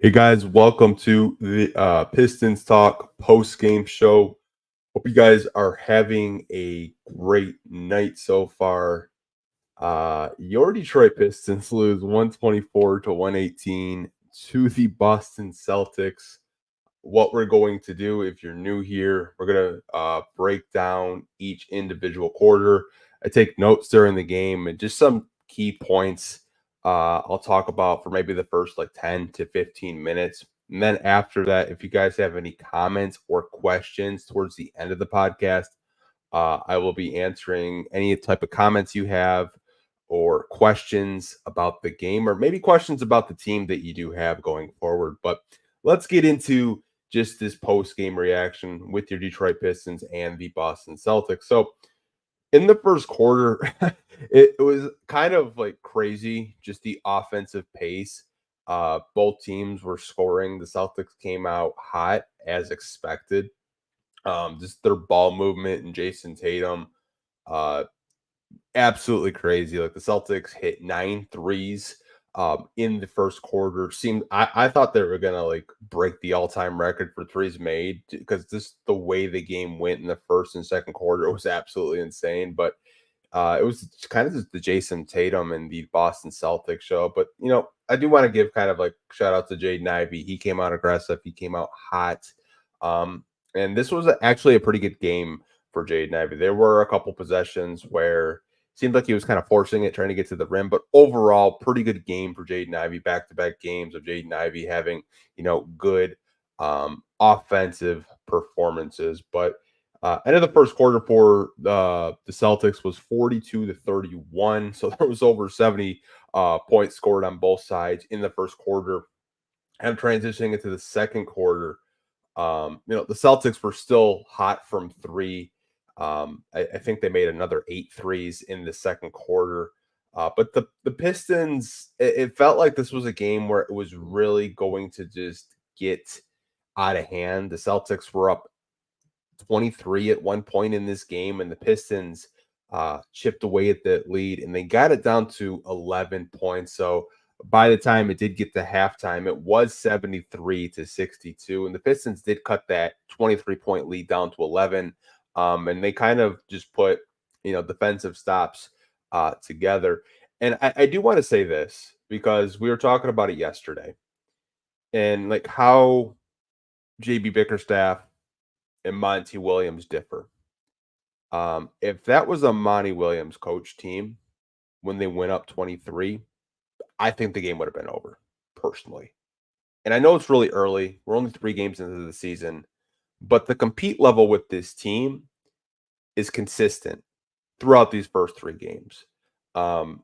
Hey guys, welcome to the Pistons Talk post-game show. Hope you guys are having a great night so far. Your Detroit Pistons lose 124 to 118 to the Boston Celtics. What we're going to do, if you're new here, we're going to break down each individual quarter. I take notes during the game and just some key points I'll talk about for maybe the first like 10 to 15 minutes. And then after that, if you guys have any comments or questions towards the end of the podcast, I will be answering any type of comments you have or questions about the game, or maybe questions about the team that you do have going forward. But let's get into just this post game reaction with your Detroit Pistons and the Boston Celtics. So, in the first quarter, it was kind of like crazy, just the offensive pace. Both teams were scoring. The Celtics came out hot as expected. Just their ball movement and Jason Tatum, uh, absolutely crazy. Like the Celtics hit 9 threes in the first quarter. I thought they were gonna like break the all-time record for threes made because just the way the game went in the first and second quarter was absolutely insane. But it was kind of just the Jason Tatum and the Boston Celtics show. But I do want to give kind of like shout out to Jaden Ivey. He came out aggressive. He came out hot. And this was actually a pretty good game for Jaden Ivey. There were a couple possessions where it seemed like he was kind of forcing it, trying to get to the rim. But overall, pretty good game for Jaden Ivey. Back-to-back games of Jaden Ivey having good offensive performances. But end of the first quarter for the Celtics was 42-31. So there was over 70 points scored on both sides in the first quarter. And transitioning into the second quarter, the Celtics were still hot from three. I think they made another 8 threes in the second quarter. But the Pistons, it felt like this was a game where it was really going to just get out of hand. The Celtics were up 23 at one point in this game, and the Pistons chipped away at the lead, and they got it down to 11 points. So by the time it did get to halftime, it was 73-62, and the Pistons did cut that 23-point lead down to 11, and they kind of just put defensive stops together. And I do want to say this because we were talking about it yesterday, and like how JB Bickerstaff and Monty Williams differ. If that was a Monty Williams coach team when they went up 23, I think the game would have been over, personally. And I know it's really early. We're only 3 games into the season, but the compete level with this team is consistent throughout these first 3 games. And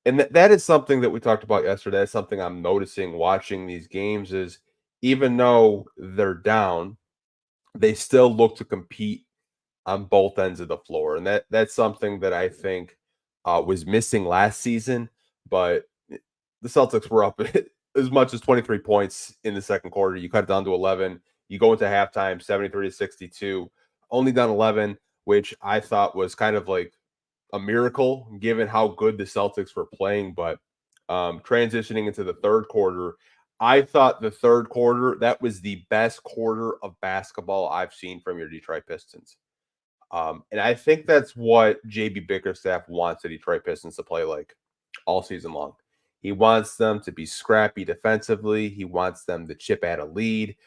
that is something that we talked about yesterday. That's something I'm noticing watching these games is even though they're down, they still look to compete on both ends of the floor, and that's something that I think was missing last season. But the Celtics were up as much as 23 points in the second quarter. You cut it down to 11. You go into halftime 73-62, only down 11, which I thought was kind of like a miracle given how good the Celtics were playing. But transitioning into the third quarter, I thought the third quarter that was the best quarter of basketball I've seen from your Detroit Pistons. And I think that's what JB Bickerstaff wants the Detroit Pistons to play like all season long. He wants them to be scrappy defensively. He wants them to chip at a lead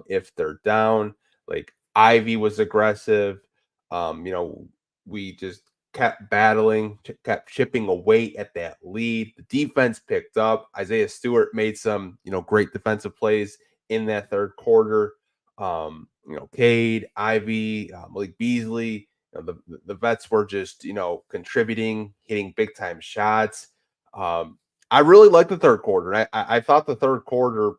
if they're down. Like Ivy was aggressive. We just kept battling, kept chipping away at that lead. The defense picked up. Isaiah Stewart made some, great defensive plays in that third quarter. Cade, Ivy, Malik Beasley, the vets were just, contributing, hitting big time shots. I really liked the third quarter. I thought the third quarter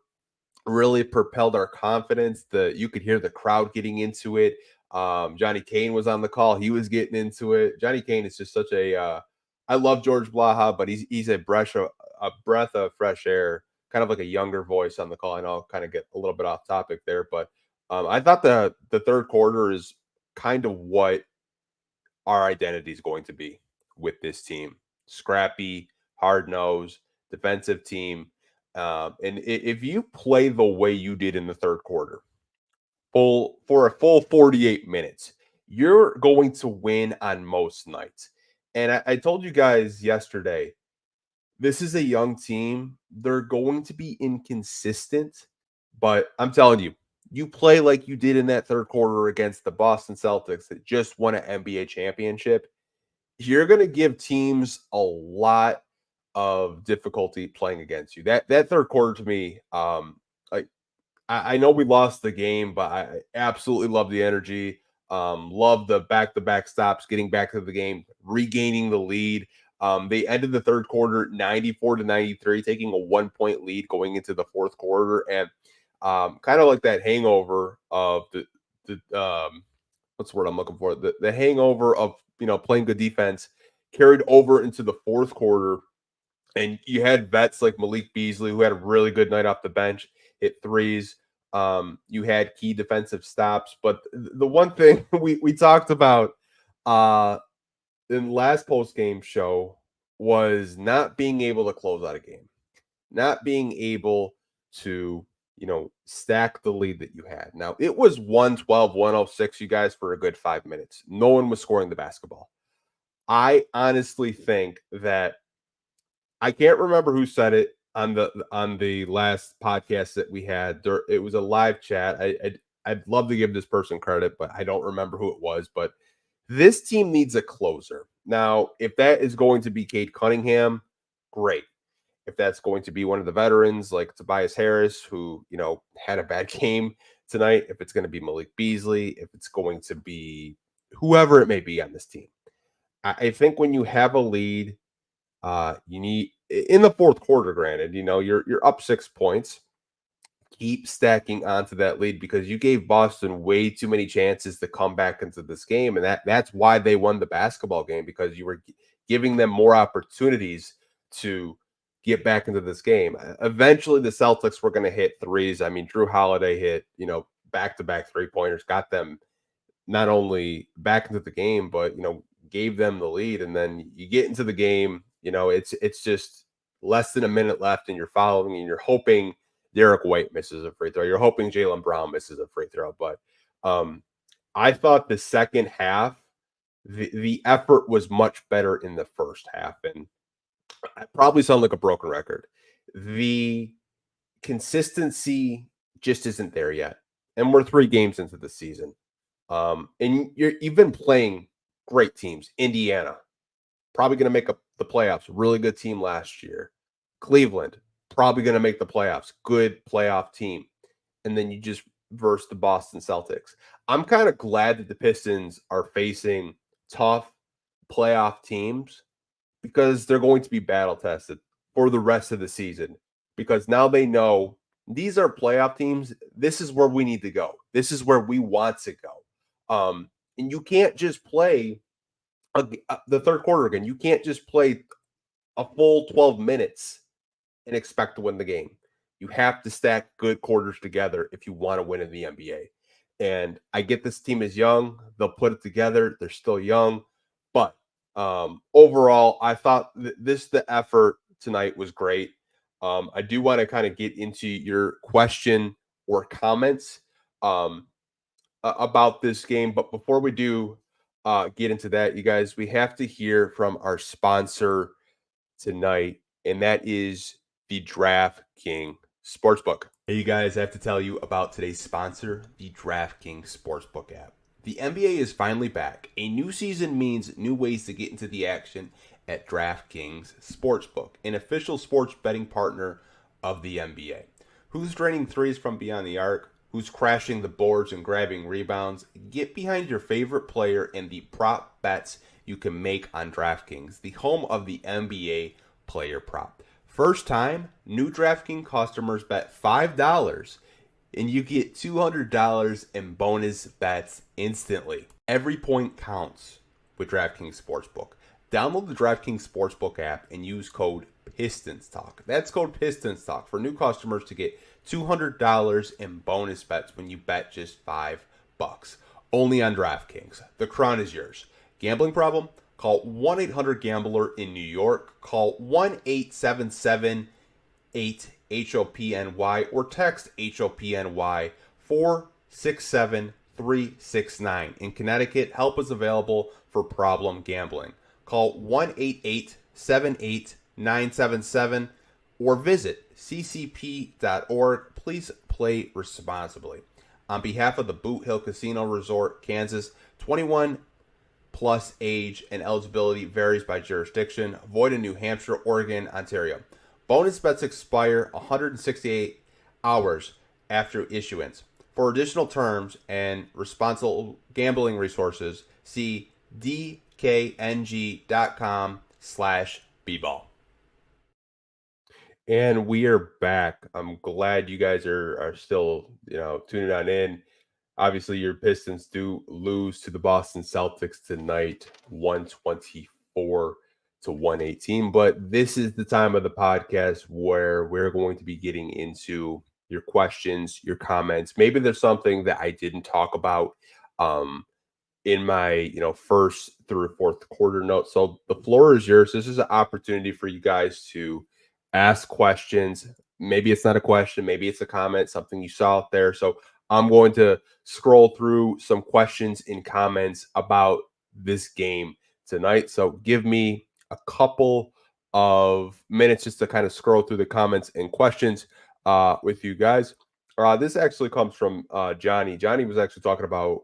really propelled our confidence. You could hear the crowd getting into it. Johnny Kane was on the call. He was getting into it. Johnny Kane is just such a I love George Blaha, but he's a breath of fresh air, kind of like a younger voice on the call. And I'll kind of get a little bit off topic there, but I thought the third quarter is kind of what our identity is going to be with this team. Scrappy, hard nosed, defensive team. And if you play the way you did in the third quarter, for a full 48 minutes, you're going to win on most nights. And I told you guys yesterday, this is a young team. They're going to be inconsistent, but I'm telling you, you play like you did in that third quarter against the Boston Celtics that just won an NBA championship. You're going to give teams a lot of difficulty playing against you. That third quarter to me, like I know we lost the game, but I absolutely love the energy. Love the back-to-back stops, getting back to the game, regaining the lead. They ended the third quarter 94-93, taking a 1-point lead going into the fourth quarter, and kind of like that hangover of the what's the word I'm looking for? The hangover of playing good defense carried over into the fourth quarter, and you had vets like Malik Beasley, who had a really good night off the bench, hit threes. You had key defensive stops. But the one thing we talked about in last post game show was not being able to close out a game, not being able to, stack the lead that you had. Now, it was 112, 106, you guys, for a good 5 minutes. No one was scoring the basketball. I honestly think that I can't remember who said it on the last podcast that we had. It was a live chat. I'd love to give this person credit, but I don't remember who it was. But this team needs a closer. Now, if that is going to be Cade Cunningham, great. If that's going to be one of the veterans like Tobias Harris, who had a bad game tonight, if it's going to be Malik Beasley, if it's going to be whoever it may be on this team, I think when you have a lead, you need in the fourth quarter, granted, you're up 6 points. Keep stacking onto that lead because you gave Boston way too many chances to come back into this game. And that's why they won the basketball game, because you were giving them more opportunities to get back into this game. Eventually, the Celtics were going to hit threes. I mean, Drew Holiday hit, back-to-back three-pointers, got them not only back into the game, but, gave them the lead. And then you get into the game, it's just less than a minute left, and you're following, and you're hoping Derek White misses a free throw. You're hoping Jaylen Brown misses a free throw. But I thought the second half, the effort was much better in the first half. And I probably sound like a broken record. The consistency just isn't there yet. And we're 3 games into the season. And you've been playing great teams. Indiana, probably going to make the playoffs. Really good team last year. Cleveland, probably going to make the playoffs. Good playoff team. And then you just verse the Boston Celtics. I'm kind of glad that the Pistons are facing tough playoff teams, because they're going to be battle tested for the rest of the season, because now they know these are playoff teams. This is where we need to go. This is where we want to go. And you can't just play the third quarter again. You can't just play a full 12 minutes and expect to win the game. You have to stack good quarters together if you want to win in the NBA. And I get this team is young. They'll put it together. They're still young. But overall, I thought the effort tonight was great. I do want to kind of get into your question or comments about this game. But before we do get into that, you guys, we have to hear from our sponsor tonight, and that is the DraftKings Sportsbook. Hey, you guys, I have to tell you about today's sponsor, the DraftKings Sportsbook app. The NBA is finally back. A new season means new ways to get into the action at DraftKings Sportsbook, an official sports betting partner of the NBA. Who's draining threes from beyond the arc? Who's crashing the boards and grabbing rebounds? Get behind your favorite player and the prop bets you can make on DraftKings, the home of the NBA player prop. First time, new DraftKings customers bet $5 and you get $200 in bonus bets instantly. Every point counts with DraftKings Sportsbook. Download the DraftKings Sportsbook app and use code Pistons Talk. That's code Pistons Talk for new customers to get $200 in bonus bets when you bet just $5. Only on DraftKings. The crown is yours. Gambling problem? Call 1-800-GAMBLER in New York. Call 1-877-8 HOPNY, or text HOPNY 467369. In Connecticut, help is available for problem gambling. Call 1-888-78-977 or visit ccp.org. Please play responsibly. On behalf of the Boot Hill Casino Resort, Kansas, 21 plus age and eligibility varies by jurisdiction. Void in New Hampshire, Oregon, Ontario. Bonus bets expire 168 hours after issuance. For additional terms and responsible gambling resources, see dkng.com/bball. And we are back. I'm glad you guys are still, tuning on in. Obviously, your Pistons do lose to the Boston Celtics tonight, 124 to 118. But this is the time of the podcast where we're going to be getting into your questions, your comments. Maybe there's something that I didn't talk about in my first through fourth quarter notes. So the floor is yours. This is an opportunity for you guys to ask questions. Maybe it's not a question, maybe it's a comment, something you saw out there. So I'm going to scroll through some questions and comments about this game tonight. So give me a couple of minutes just to kind of scroll through the comments and questions with you guys. This actually comes from Johnny. Johnny was actually talking about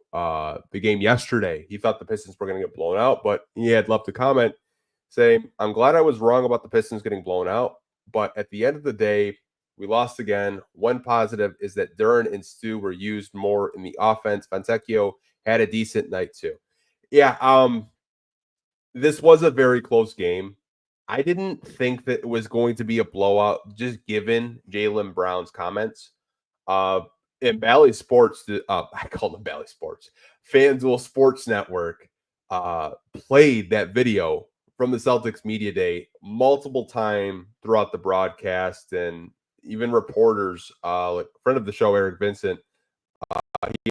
the game yesterday. He thought the Pistons were going to get blown out, but he had left a comment saying, "I'm glad I was wrong about the Pistons getting blown out, but at the end of the day, we lost again. One positive is that Duren and Stu were used more in the offense. Fontecchio had a decent night too." Yeah, this was a very close game. I didn't think that it was going to be a blowout, just given Jaylen Brown's comments. Uh, in Bally Sports, I call them Bally Sports, FanDuel Sports Network played that video from the Celtics media day multiple times throughout the broadcast, and even reporters, like a friend of the show, Eric Vincent, he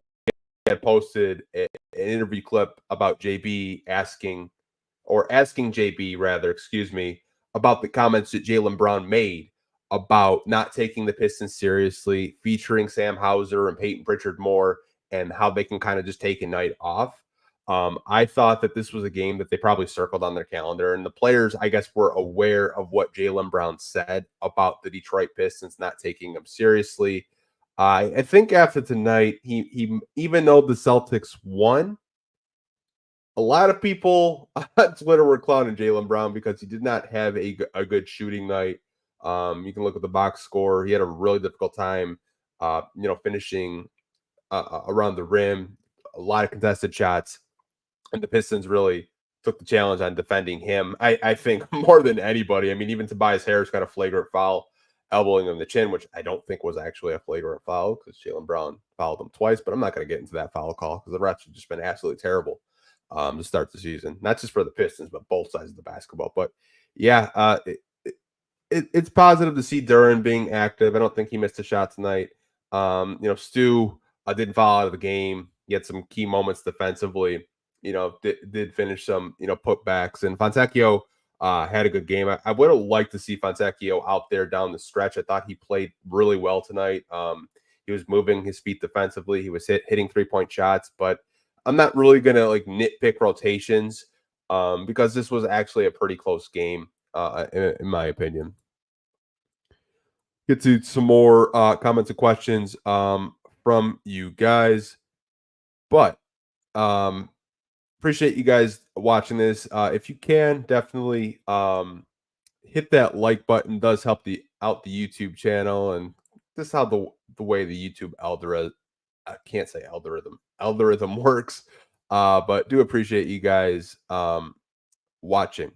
had posted an interview clip about asking JB rather, excuse me, about the comments that Jaylen Brown made about not taking the Pistons seriously, featuring Sam Hauser and Peyton Pritchard more, and how they can kind of just take a night off. I thought that this was a game that they probably circled on their calendar, and the players, I guess, were aware of what Jaylen Brown said about the Detroit Pistons not taking them seriously. I think after tonight, he even though the Celtics won, a lot of people on Twitter were clowning Jaylen Brown because he did not have a good shooting night. You can look at the box score. He had a really difficult time, finishing around the rim, a lot of contested shots, and the Pistons really took the challenge on defending him. I think more than anybody. I mean, even Tobias Harris got a flagrant foul, elbowing him in the chin, which I don't think was actually a flagrant foul because Jaylen Brown fouled him twice. But I'm not going to get into that foul call because the refs have just been absolutely terrible to start the season, not just for the Pistons, but both sides of the basketball. But yeah, it's positive to see Duren being active. I don't think he missed a shot tonight. Stu didn't fall out of the game. He had some key moments defensively. Did finish some putbacks, and Fontecchio had a good game. I would have liked to see Fontecchio out there down the stretch. I thought he played really well tonight. He was moving his feet defensively. He was hitting 3-point shots, but I'm not really gonna nitpick rotations because this was actually a pretty close game in my opinion. Get to some more comments and questions from you guys, but appreciate you guys watching this. If you can, definitely hit that like button. Does help out the YouTube channel, and this is how the way the YouTube algorithm, I can't say algorithm works, but do appreciate you guys watching.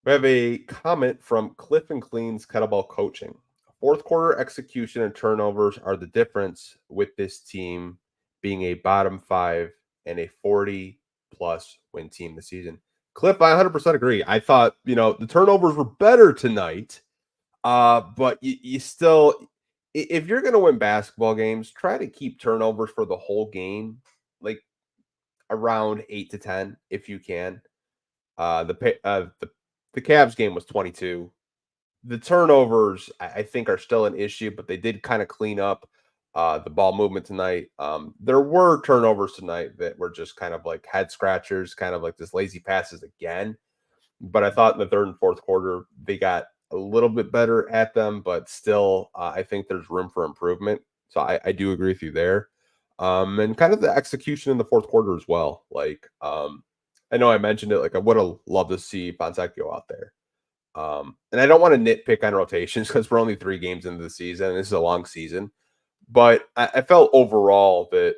We have a comment from Cliff and Clean's Kettlebell Coaching. Fourth quarter execution and turnovers are the difference with this team being a bottom 5 and a 40-plus win team this season. Cliff, I 100% agree. I thought, the turnovers were better tonight, but you still, if you're going to win basketball games, try to keep turnovers for the whole game, like around 8 to 10 if you can. The Cavs game was 22. the turnovers, I think, are still an issue, but they did kind of clean up the ball movement tonight. There were turnovers tonight that were just kind of like head scratchers, kind of like this lazy passes again. But I thought in the third and fourth quarter they got a little bit better at them, but still, I think there's room for improvement. So I do agree with you there. And kind of the execution in the fourth quarter as well. Like, I know I mentioned it. Like, I would have loved to see Fonseca go out there. And I don't want to nitpick on rotations because we're only 3 games into the season. And this is a long season, but I felt overall that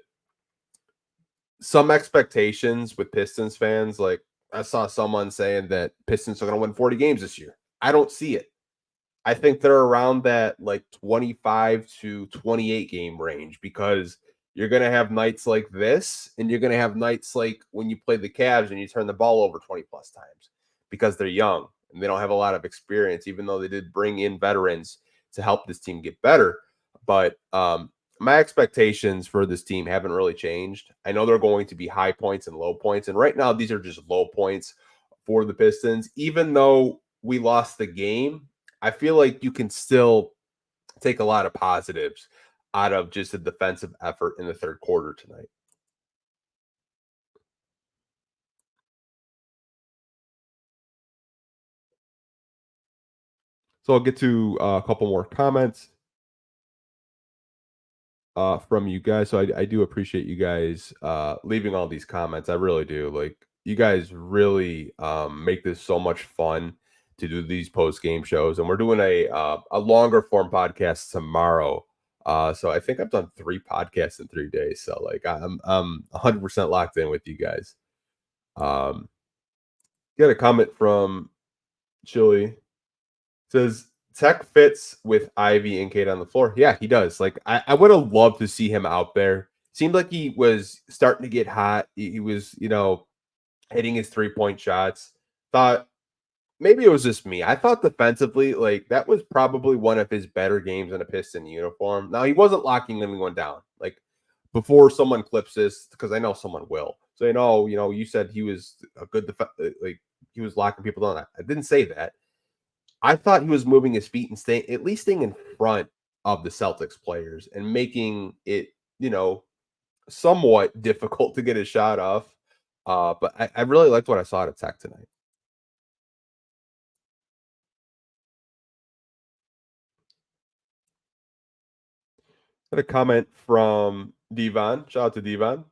some expectations with Pistons fans, like I saw someone saying that Pistons are going to win 40 games this year. I don't see it. I think they're around that like 25 to 28 game range because you're going to have nights like this, and you're going to have nights like when you play the Cavs and you turn the ball over 20 plus times because they're young and they don't have a lot of experience, even though they did bring in veterans to help this team get better. But my expectations for this team haven't really changed. I know they're going to be high points and low points. And right now, these are just low points for the Pistons. Even though we lost the game, I feel like you can still take a lot of positives out of just a defensive effort in the third quarter tonight. So I'll get to a couple more comments from you guys. So I do appreciate you guys leaving all these comments. I really do. Like, you guys really make this so much fun to do these post game shows, and we're doing a longer form podcast tomorrow. So I think I've done 3 podcasts in 3 days. So like I'm 100% locked in with you guys. Um, Get a comment from Chili. Says Tech fits with Ivy and Kate on the floor. Yeah, he does. Like, I would have loved to see him out there. Seemed like he was starting to get hot. He was, hitting his 3-point shots. Thought maybe it was just me. I thought defensively, like, that was probably one of his better games in a Piston uniform. Now, he wasn't locking anyone down. Like, before someone clips this, because I know someone will. So, you said he was a good like, he was locking people down. I didn't say that. I thought he was moving his feet and staying in front of the Celtics players and making it, you know, somewhat difficult to get a shot off. But I really liked what I saw at Tech tonight. Got a comment from Devon. Shout out to Devon.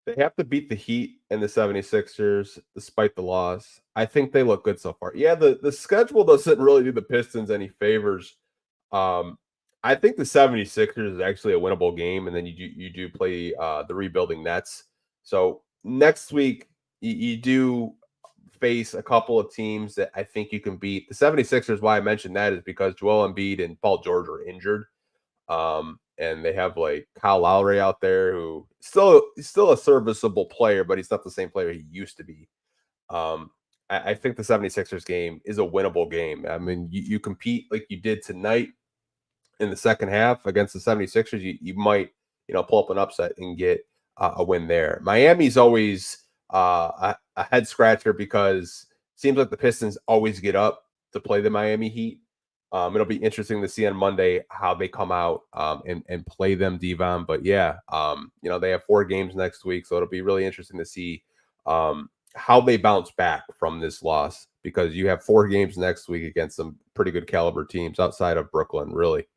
They have to beat the Heat and the 76ers despite the loss. I think they look good so far. Yeah, the schedule doesn't really do the Pistons any favors. Um, I think the 76ers is actually a winnable game, and then you do play the rebuilding Nets. So next week you do face a couple of teams that I think you can beat. The 76ers, why I mentioned that is because Joel Embiid and Paul George are injured. And they have like Kyle Lowry out there who still a serviceable player, but he's not the same player he used to be. I think the 76ers game is a winnable game. I mean, you compete like you did tonight in the second half against the 76ers, you might, pull up an upset and get a win there. Miami's always a head scratcher because it seems like the Pistons always get up to play the Miami Heat. It'll be interesting to see on Monday how they come out and play them, Devon. But yeah, they have 4 games next week, so it'll be really interesting to see how they bounce back from this loss because you have 4 games next week against some pretty good caliber teams outside of Brooklyn, really.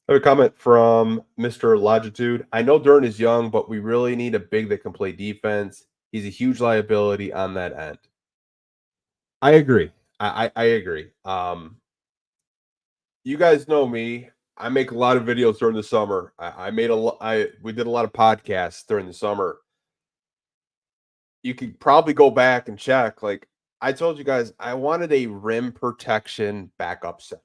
I have a comment from Mr. Longitude. I know Durant is young, but we really need a big that can play defense. He's a huge liability on that end. I agree. I agree. You guys know me. I make a lot of videos during the summer. I made a lot. We did a lot of podcasts during the summer. You could probably go back and check. Like I told you guys, I wanted a rim protection backup center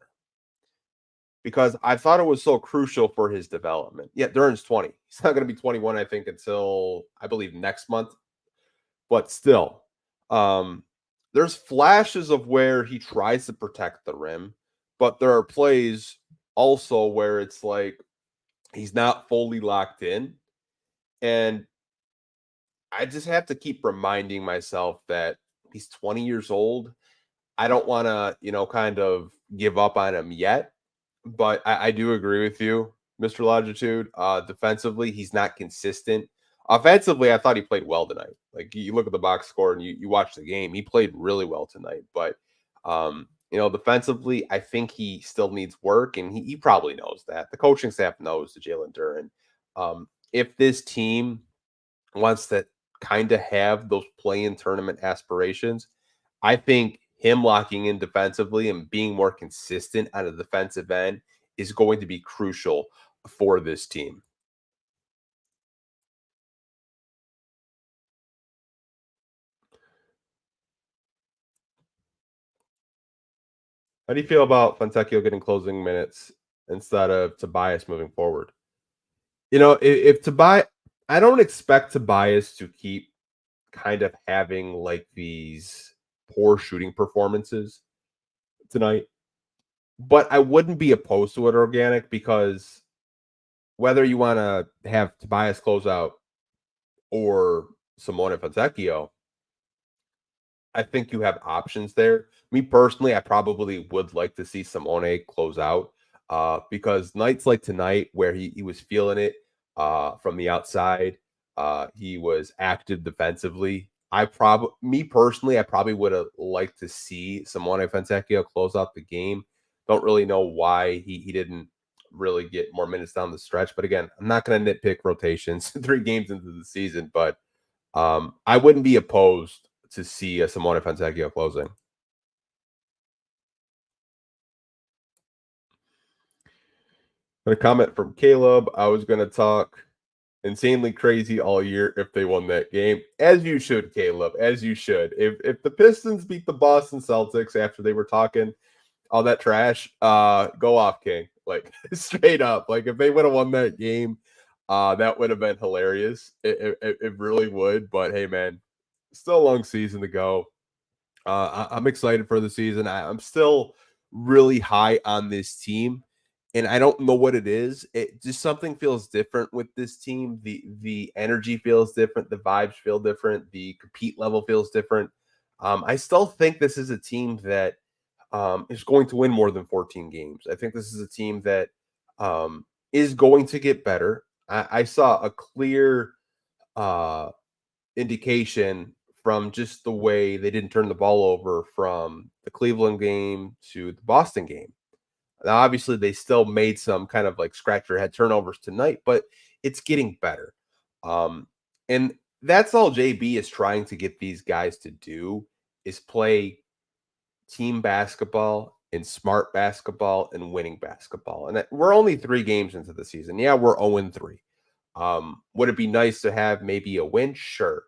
because I thought it was so crucial for his development. Yeah, Duran's 20. He's not going to be 21, I think, until I believe next month. But still, um, there's flashes of where he tries to protect the rim, but there are plays also where it's like he's not fully locked in. And I just have to keep reminding myself that he's 20 years old. I don't want to, kind of give up on him yet, but I do agree with you, Mr. Longitude. Defensively, he's not consistent. Offensively, I thought he played well tonight. Like you look at the box score and you watch the game, he played really well tonight. But defensively, I think he still needs work, and he probably knows that. The coaching staff knows the Jalen Duran. If this team wants to kind of have those play-in tournament aspirations, I think him locking in defensively and being more consistent on the defensive end is going to be crucial for this team. How do you feel about Fontecchio getting closing minutes instead of Tobias moving forward? If Tobias, I don't expect Tobias to keep kind of having like these poor shooting performances tonight, but I wouldn't be opposed to it organic because whether you want to have Tobias close out or Simone Fontecchio, I think you have options there. Me personally, I probably would like to see Simone close out because nights like tonight, where he was feeling it from the outside, he was active defensively. Me personally, I probably would have liked to see Simone Fontecchio close out the game. Don't really know why he didn't really get more minutes down the stretch. But again, I'm not going to nitpick rotations 3 games into the season, but I wouldn't be opposed to see a Simone Fontecchio closing. And a comment from Caleb. I was going to talk insanely crazy all year if they won that game, as you should, Caleb. As you should. If the Pistons beat the Boston Celtics after they were talking all that trash, go off, King. Like straight up. Like if they would have won that game, that would have been hilarious. It really would. But hey, man, still a long season to go. I'm excited for the season. I'm still really high on this team, and I don't know what it is. It just something feels different with this team. The energy feels different. The vibes feel different. The compete level feels different. I still think this is a team that is going to win more than 14 games. I think this is a team that is going to get better. I saw a clear uh, indication from just the way they didn't turn the ball over from the Cleveland game to the Boston game. Now, obviously, they still made some kind of like scratch your head turnovers tonight, but it's getting better. And that's all JB is trying to get these guys to do is play team basketball and smart basketball and winning basketball. And we're only 3 games into the season. Yeah, we're 0-3. Would it be nice to have maybe a win? Sure.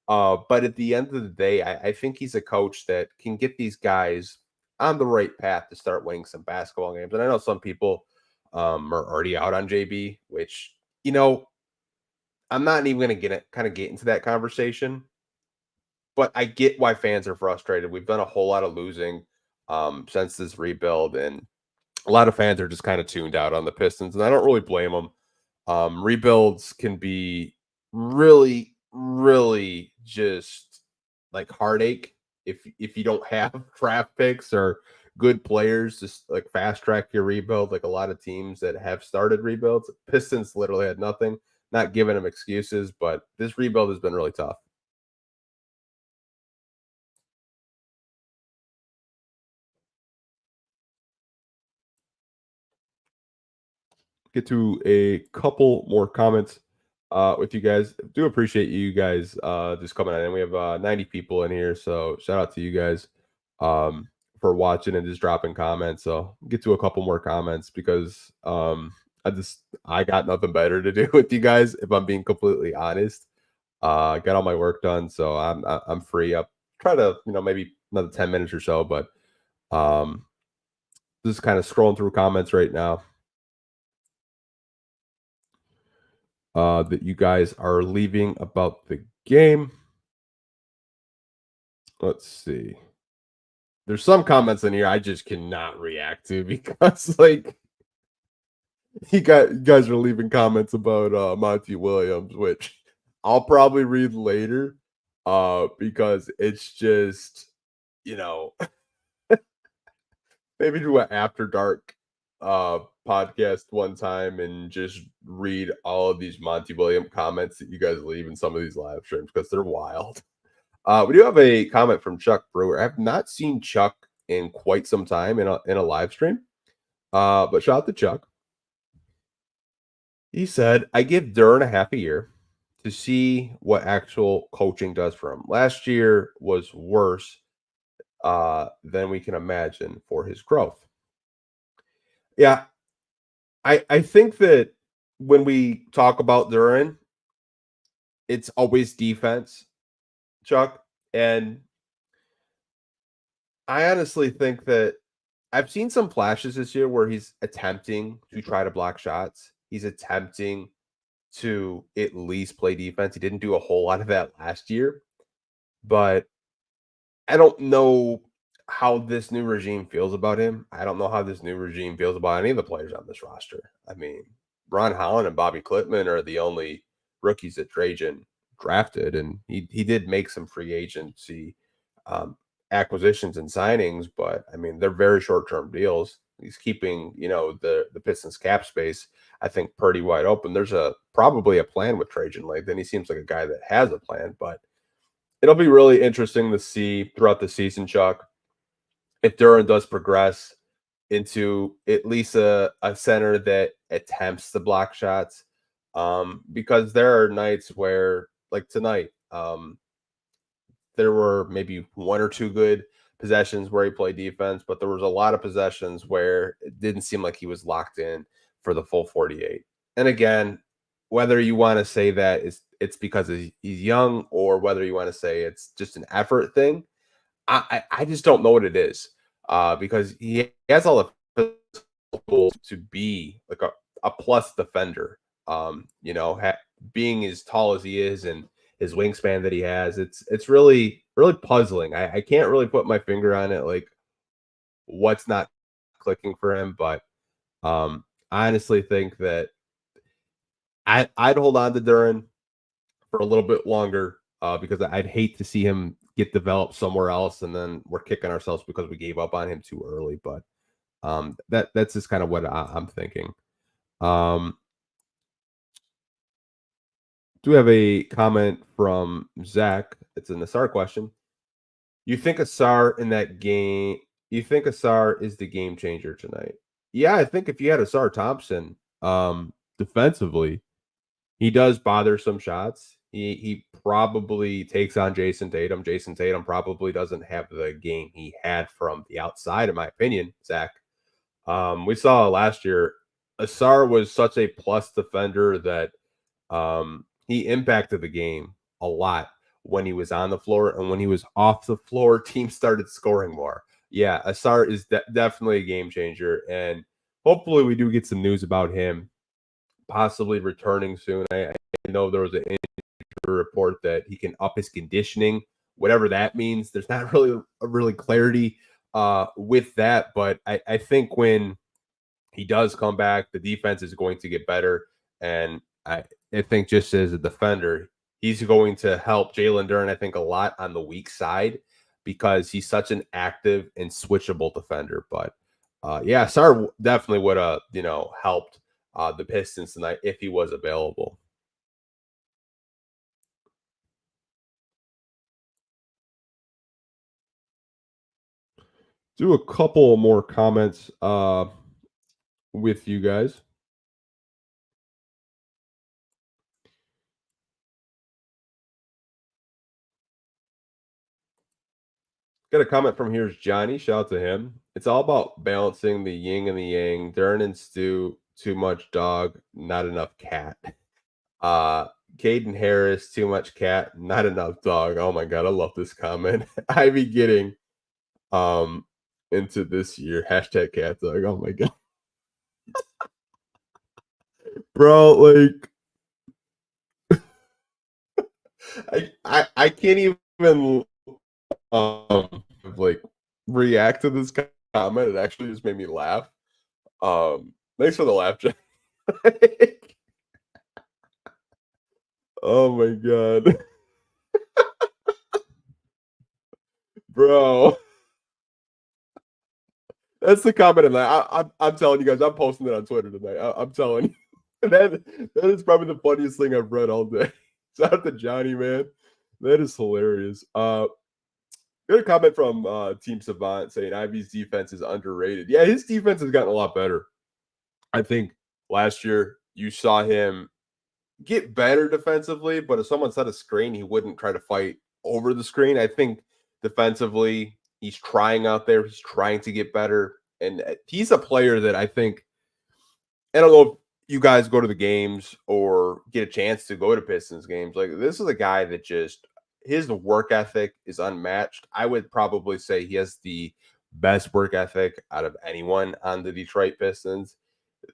But at the end of the day, I think he's a coach that can get these guys on the right path to start winning some basketball games. And I know some people are already out on JB, which, I'm not even going to get into that conversation, but I get why fans are frustrated. We've done a whole lot of losing since this rebuild, and a lot of fans are just kind of tuned out on the Pistons, and I don't really blame them. Rebuilds can be really, really just like heartache if you don't have draft picks or good players, just like fast track your rebuild. Like a lot of teams that have started rebuilds, Pistons literally had nothing. Not giving them excuses, but this rebuild has been really tough. Get to a couple more comments with you guys. Do appreciate you guys just coming on. And we have 90 people in here, so shout out to you guys for watching and just dropping comments. So get to a couple more comments because I got nothing better to do with you guys. If I'm being completely honest, got all my work done, so I'm free. Up try to maybe another 10 minutes or so, but um, just kind of scrolling through comments right now. That you guys are leaving about the game. Let's see. There's some comments in here I just cannot react to because, like, you guys are leaving comments about Monty Williams, which I'll probably read later because it's just, you know, maybe do an after dark uh podcast one time and just read all of these Monty William comments that you guys leave in some of these live streams because they're wild. We do have a comment from Chuck Brewer. I have not seen Chuck in quite some time in a live stream. But shout out to Chuck. He said, I give Duran a half a year to see what actual coaching does for him. Last year was worse than we can imagine for his growth. Yeah, I think that when we talk about Duran, it's always defense, Chuck. And I honestly think that I've seen some flashes this year where he's attempting to try to block shots. He's attempting to at least play defense. He didn't do a whole lot of that last year, but I don't know how this new regime feels about him. I don't know how this new regime feels about any of the players on this roster. I mean, Ron Holland and Bobby Klitman are the only rookies that Trajan drafted, and he did make some free agency um, acquisitions and signings, but I mean they're very short term deals. He's keeping the Pistons cap space I think pretty wide open. There's probably a plan with Trajan Langdon. He seems like a guy that has a plan, but it'll be really interesting to see throughout the season, Chuck, if Duran does progress into at least a center that attempts to block shots. Because there are nights where, like tonight, there were maybe one or two good possessions where he played defense, but there was a lot of possessions where it didn't seem like he was locked in for the full 48. And again, whether you want to say that it's because he's young or whether you want to say it's just an effort thing, I just don't know what it is. Because he has all the tools to be like a plus defender. Being as tall as he is and his wingspan that he has, it's really puzzling. I can't really put my finger on it, like what's not clicking for him, but I honestly think that I'd hold on to Duran for a little bit longer because I'd hate to see him get developed somewhere else, and then we're kicking ourselves because we gave up on him too early. But that's just kind of what I'm thinking. Um, do have a comment from Zach. It's an Asar question. You think Asar in that game? You think Asar is the game changer tonight? Yeah, I think if you had Asar Thompson defensively, he does bother some shots. He probably takes on Jason Tatum. Jason Tatum probably doesn't have the game he had from the outside, in my opinion, Zach. We saw last year, Asar was such a plus defender that he impacted the game a lot when he was on the floor, and when he was off the floor, teams started scoring more. Yeah, Asar is definitely a game changer, and hopefully we do get some news about him possibly returning soon. I know there was an injury report that he can up his conditioning, whatever that means. There's not really clarity with that, but I think when he does come back, the defense is going to get better, and I think just as a defender, he's going to help Jalen Duren, I think, a lot on the weak side because he's such an active and switchable defender. But yeah, Sar definitely would have helped the Pistons tonight if he was available. Do a couple more comments with you guys. Got a comment from here's Johnny. Shout out to him. It's all about balancing the yin and the yang. Duren and Stu, too much dog, not enough cat. Caden Harris, too much cat, not enough dog. Oh my god, I love this comment. I be getting into this year. Hashtag cat dog. Oh my god. Bro, like I can't even like react to this comment. It actually just made me laugh. Thanks for the laugh, Jack. Oh my god. Bro. That's the comment of the night. I'm telling you guys, I'm posting it on Twitter tonight. I'm telling you. That is probably the funniest thing I've read all day. Shout out to Johnny, man. That is hilarious. Got a comment from Team Savant saying Ivy's defense is underrated. Yeah, his defense has gotten a lot better. I think last year you saw him get better defensively, but if someone set a screen, he wouldn't try to fight over the screen. I think defensively, he's trying out there. He's trying to get better. And he's a player that I think, I don't know if you guys go to the games or get a chance to go to Pistons games. Like, this is a guy that just, his work ethic is unmatched. I would probably say he has the best work ethic out of anyone on the Detroit Pistons.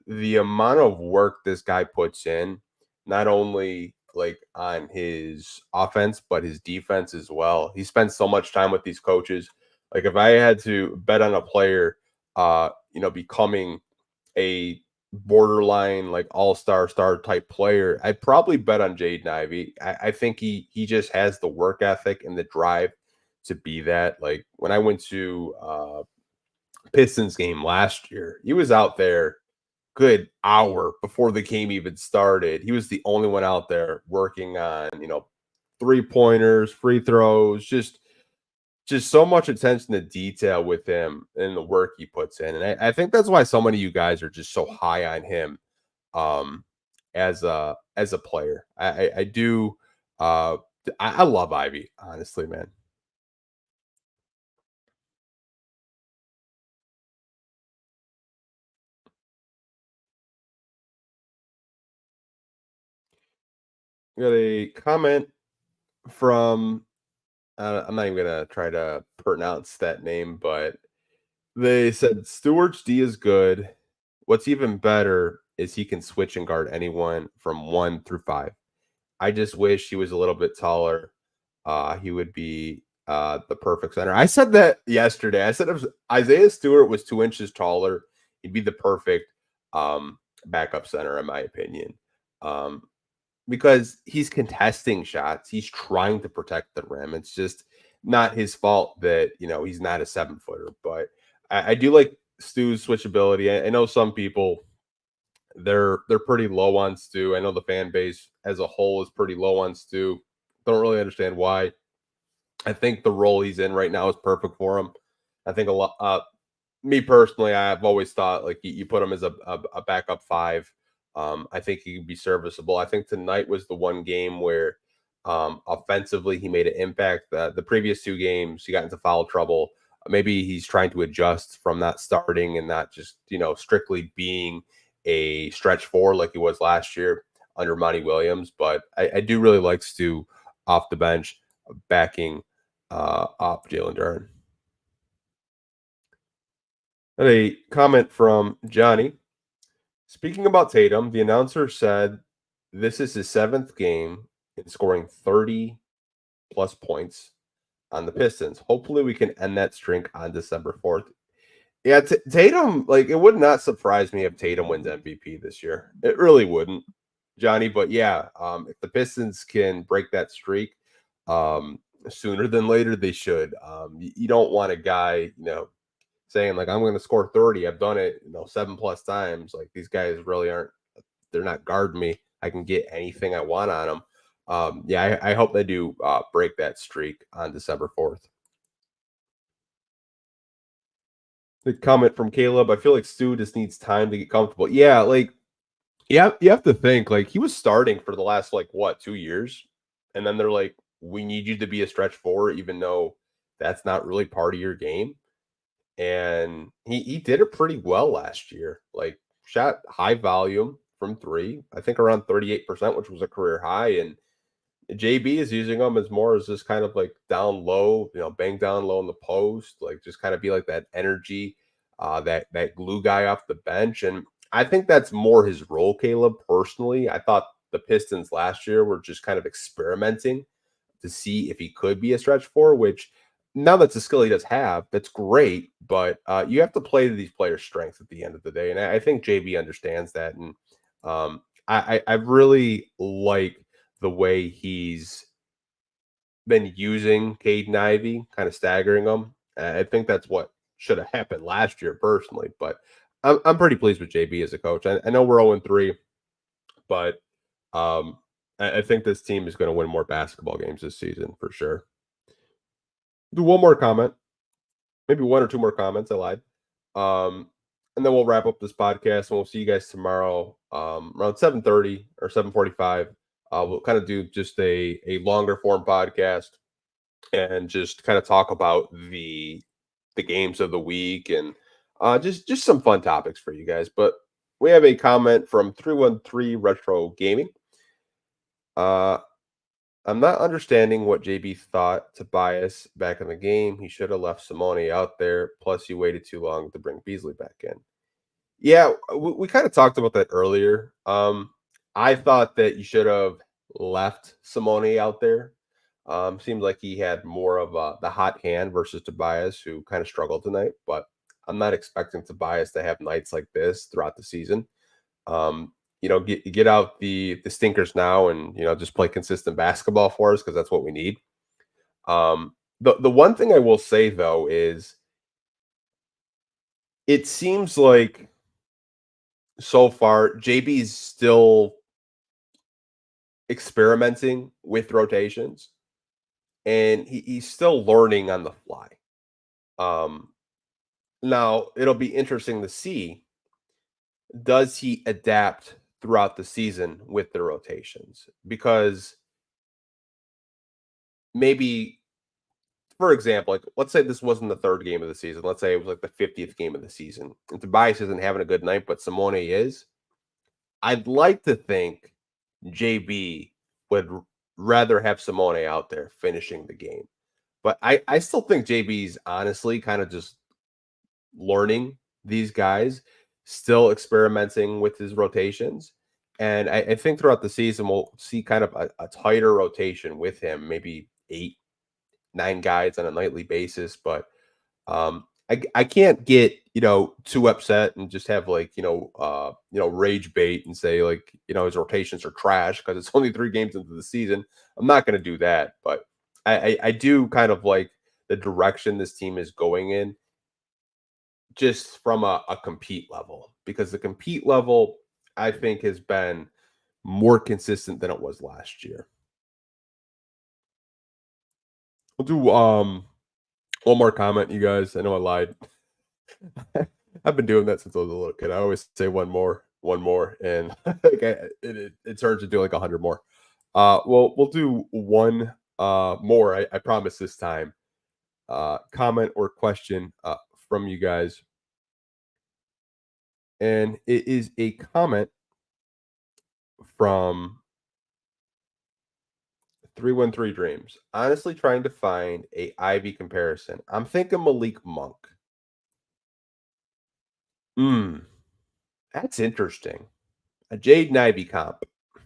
The amount of work this guy puts in, not only like on his offense, but his defense as well. He spends so much time with these coaches. Like, if I had to bet on a player, becoming a borderline like all-star star type player, I'd probably bet on Jaden Ivey. I think he just has the work ethic and the drive to be that. Like, when I went to Pistons game last year, he was out there good hour before the game even started. He was the only one out there working on, three pointers, free throws, just so much attention to detail with him and the work he puts in. And I think that's why so many of you guys are just so high on him um as a player. I do I love Ivy, honestly, man. We got a comment from I'm not even gonna try to pronounce that name, but they said Stewart's D is good. What's even better is he can switch and guard anyone from 1 through 5. I just wish he was a little bit taller. He would be the perfect center. I said that yesterday. I said if Isaiah Stewart was 2 inches taller, he'd be the perfect backup center, in my opinion. Um, because he's contesting shots. He's trying to protect the rim. It's just not his fault that, he's not a 7 footer. But I do like Stu's switchability. I know some people they're pretty low on Stu. I know the fan base as a whole is pretty low on Stu. Don't really understand why. I think the role he's in right now is perfect for him. I think a lot. Me personally, I've always thought like you put him as a backup five. I think he could be serviceable. I think tonight was the one game where offensively he made an impact. The previous 2 games he got into foul trouble. Maybe he's trying to adjust from not starting and not just strictly being a stretch four like he was last year under Monty Williams. But I do really like Stu off the bench backing up Jalen Duran. And a comment from Johnny. Speaking about Tatum, the announcer said this is his 7th game in scoring 30 plus points on the Pistons. Hopefully, we can end that streak on December 4th. Yeah, Tatum, like, it would not surprise me if Tatum wins MVP this year. It really wouldn't, Johnny. But yeah, if the Pistons can break that streak sooner than later, they should. You don't want a guy, saying like I'm going to score 30. I've done it, 7+ times. Like, these guys really aren't. They're not guarding me. I can get anything I want on them. Yeah, I hope they do break that streak on December 4th. The comment from Caleb. I feel like Stu just needs time to get comfortable. Yeah, like you have to think like he was starting for the last like what 2 years, and then they're like, we need you to be a stretch four, even though that's not really part of your game. And he did it pretty well last year. Like, shot high volume from three, I think around 38%, which was a career high. And JB is using them as more as just kind of like down low, bang down low in the post, like just kind of be like that energy, that glue guy off the bench. And I think that's more his role, Caleb. Personally, I thought the Pistons last year were just kind of experimenting to see if he could be a stretch four, which now that's a skill he does have. That's great, but you have to play to these players' strengths at the end of the day, and I think JB understands that. And I really like the way he's been using Caden Ivey, kind of staggering them. I think that's what should have happened last year personally, but I'm pretty pleased with JB as a coach. I know we're 0-3, but um, I think this team is going to win more basketball games this season for sure. Do one more comment, maybe one or two more comments. I lied. And then we'll wrap up this podcast, and we'll see you guys tomorrow around 7:30 or 7:45. We'll kind of do just a longer form podcast and just kind of talk about the games of the week and just some fun topics for you guys. But we have a comment from 313 Retro Gaming. Uh, I'm not understanding what JB thought Tobias back in the game. He should have left Simone out there. Plus, he waited too long to bring Beasley back in. Yeah, we kind of talked about that earlier. I thought that you should have left Simone out there. Seems like he had more of the hot hand versus Tobias, who kind of struggled tonight. But I'm not expecting Tobias to have nights like this throughout the season. Get out the stinkers now, and just play consistent basketball for us because that's what we need. The one thing I will say though is it seems like so far JB's still experimenting with rotations, and he's still learning on the fly. Um, Now it'll be interesting to see, does he adapt throughout the season with the rotations? Because maybe, for example, like let's say this wasn't the third game of the season. Let's say it was like the 50th game of the season. And Tobias isn't having a good night, but Simone is. I'd like to think JB would rather have Simone out there finishing the game. But I still think JB's honestly kind of just learning these guys, still experimenting with his rotations. And I think throughout the season, we'll see kind of a tighter rotation with him, maybe 8, 9 guys on a nightly basis. But I can't get too upset and just have like rage bait and say like his rotations are trash because it's only 3 games into the season. I'm not going to do that, but I do kind of like the direction this team is going in, just from a compete level, because the compete level I think has been more consistent than it was last year. We'll do one more comment, you guys. I know I lied. I've been doing that since I was a little kid. I always say one more, and it turns into like 100 more. Well, we'll do one more. I promise this time. Comment or question from you guys, and it is a comment from 313 Dreams. Honestly, trying to find a Ivy comparison. I'm thinking Malik Monk. Hmm, that's interesting. A Jade Ivy comp. I'm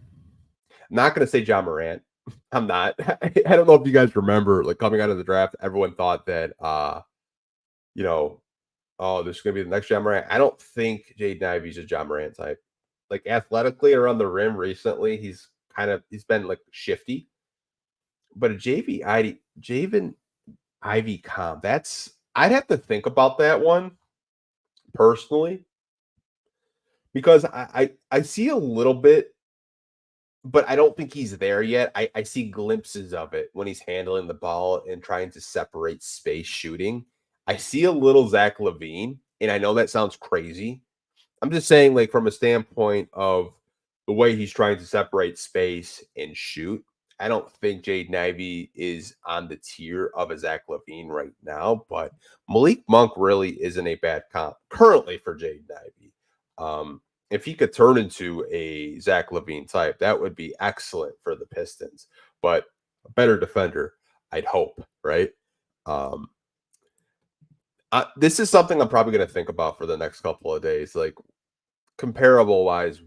not going to say John Morant. I'm not. I don't know if you guys remember, like coming out of the draft, everyone thought that, you know, oh, this is going to be the next John Morant. I don't think Jade Ivy's a John Morant type. Like athletically around the rim recently, he's been like shifty. But a Javen Ivy comp, I'd have to think about that one personally, because I see a little bit, but I don't think he's there yet. I see glimpses of it when he's handling the ball and trying to separate space shooting. I see a little Zach Levine, and I know that sounds crazy. I'm just saying, like, from a standpoint of the way he's trying to separate space and shoot, I don't think Jaden Ivey is on the tier of a Zach Levine right now, but Malik Monk really isn't a bad comp currently for Jaden Ivey. If he could turn into a Zach Levine type, that would be excellent for the Pistons, but a better defender, I'd hope, right? Um, this is something I'm probably going to think about for the next couple of days. Like, comparable wise,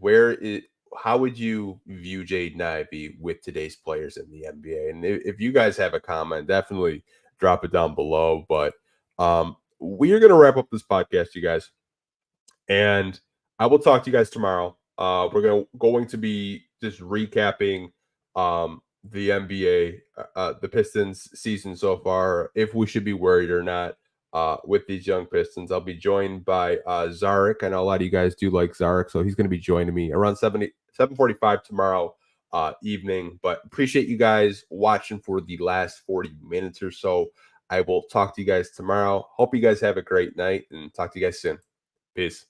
how would you view Jaden Ivey with today's players in the NBA? And if you guys have a comment, definitely drop it down below. But we're going to wrap up this podcast, you guys, and I will talk to you guys tomorrow. We're going to be just recapping the NBA, the Pistons season so far, if we should be worried or not. with these young Pistons. I'll be joined by Zarek. I know a lot of you guys do like Zarek, so he's going to be joining me around 7:45 tomorrow evening. But appreciate you guys watching for the last 40 minutes or so. I will talk to you guys tomorrow. Hope you guys have a great night and talk to you guys soon. Peace.